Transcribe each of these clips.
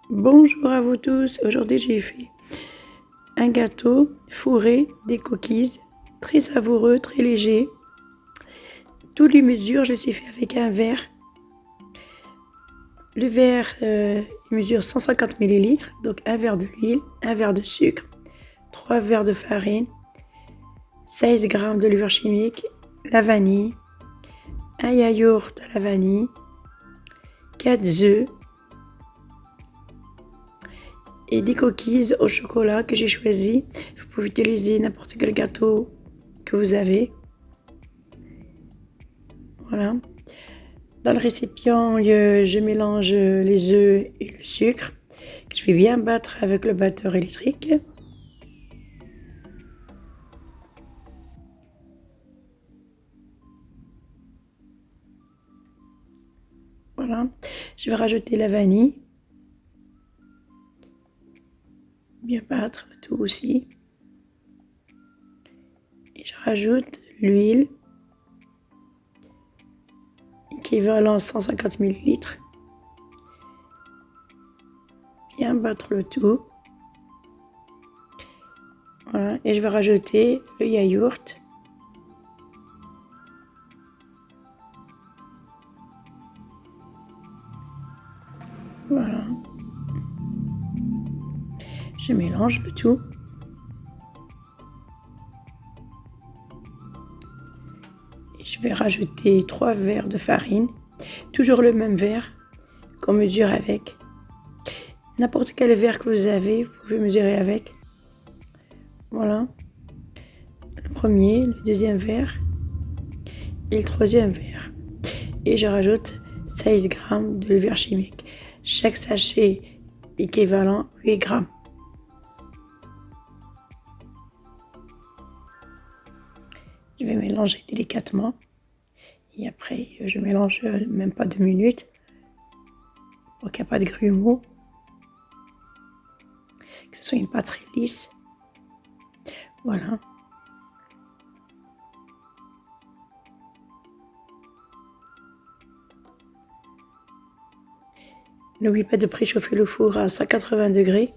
Bonjour à vous tous, aujourd'hui j'ai fait un gâteau fourré des cookies, très savoureux, très léger. Toutes les mesures, je les ai fait avec un verre. Le verre il mesure 150 ml, donc un verre d'huile, un verre de sucre, 3 verres de farine, 16 g de levure chimique, la vanille, un yaourt à la vanille, 4 œufs et des cookies au chocolat que j'ai choisi. Vous pouvez utiliser n'importe quel gâteau que vous avez. Voilà. Dans le récipient, je mélange les œufs et le sucre, que je vais bien battre avec le batteur électrique. Voilà. Je vais rajouter la vanille. Bien battre le tout aussi. Et je rajoute l'huile, équivalent 150 ml. Bien battre le tout. Voilà. Et je vais rajouter le yaourt. Voilà. Je mélange le tout. Et je vais rajouter 3 verres de farine. Toujours le même verre qu'on mesure avec. N'importe quel verre que vous avez, vous pouvez mesurer avec. Voilà. Le premier, le deuxième verre et le troisième verre. Et je rajoute 16 g de levure chimique. Chaque sachet équivalent 8 g. Je vais mélanger délicatement. Et après, je mélange même pas 2 minutes pour qu'il n'y ait pas de grumeaux. Que ce soit une pâte très lisse. Voilà. N'oubliez pas de préchauffer le four à 180 degrés.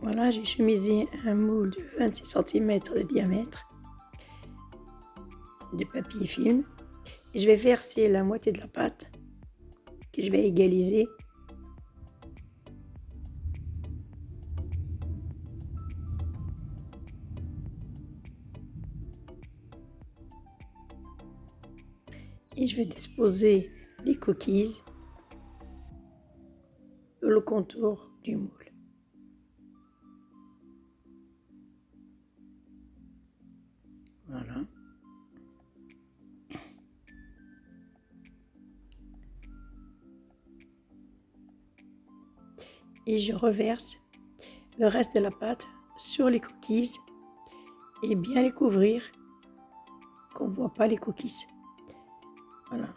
Voilà, j'ai chemisé un moule de 26 cm de diamètre de papier film. Et je vais verser la moitié de la pâte que je vais égaliser. Et je vais disposer les cookies sur le contour du moule. Voilà. Et je reverse le reste de la pâte sur les cookies et bien les couvrir qu'on ne voit pas les cookies. Voilà.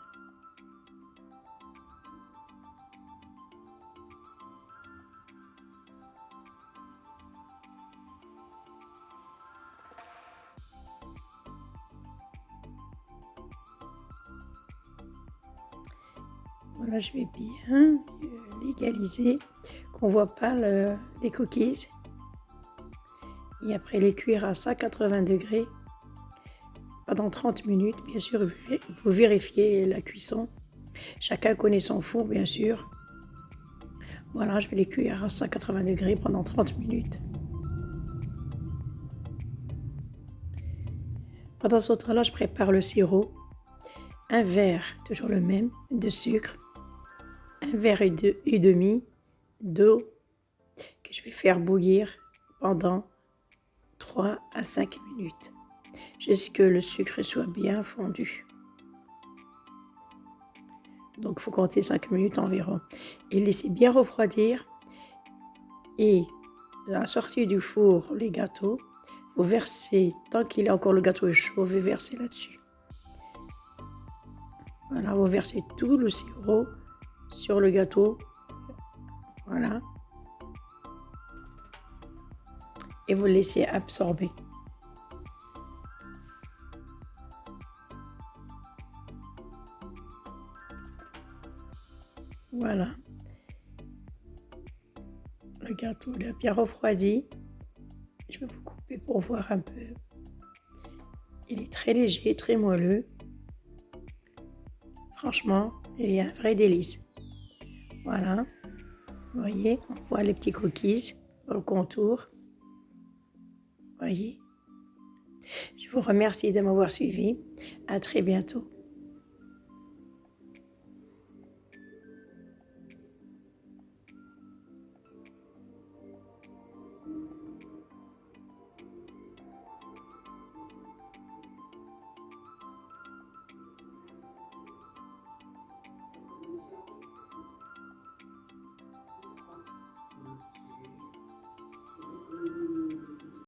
Voilà, je vais bien l'égaliser, qu'on ne voit pas les cookies. Et après les cuire à 180 degrés pendant 30 minutes. Bien sûr, vous vérifiez la cuisson. Chacun connaît son four, bien sûr. Voilà, je vais les cuire à 180 degrés pendant 30 minutes. Pendant ce temps-là, je prépare le sirop. Un verre, toujours le même, de sucre. Un verre et demi d'eau que je vais faire bouillir pendant 3 à 5 minutes, jusqu'à ce que le sucre soit bien fondu. Donc, il faut compter 5 minutes environ. Et laisser bien refroidir. Et à la sortie du four, les gâteaux, vous versez, tant qu'il est encore le gâteau est chaud, vous versez là-dessus. Voilà, vous versez tout le sirop sur le gâteau. Voilà. et vous le laissez absorber. Voilà. Le gâteau il a bien refroidi. Je vais vous couper pour voir un peu. Il est très léger, très moelleux. Franchement, il est un vrai délice. Voilà. Vous voyez, on voit les petits cookies sur le contour. Vous voyez. Je vous remercie de m'avoir suivi. À très bientôt.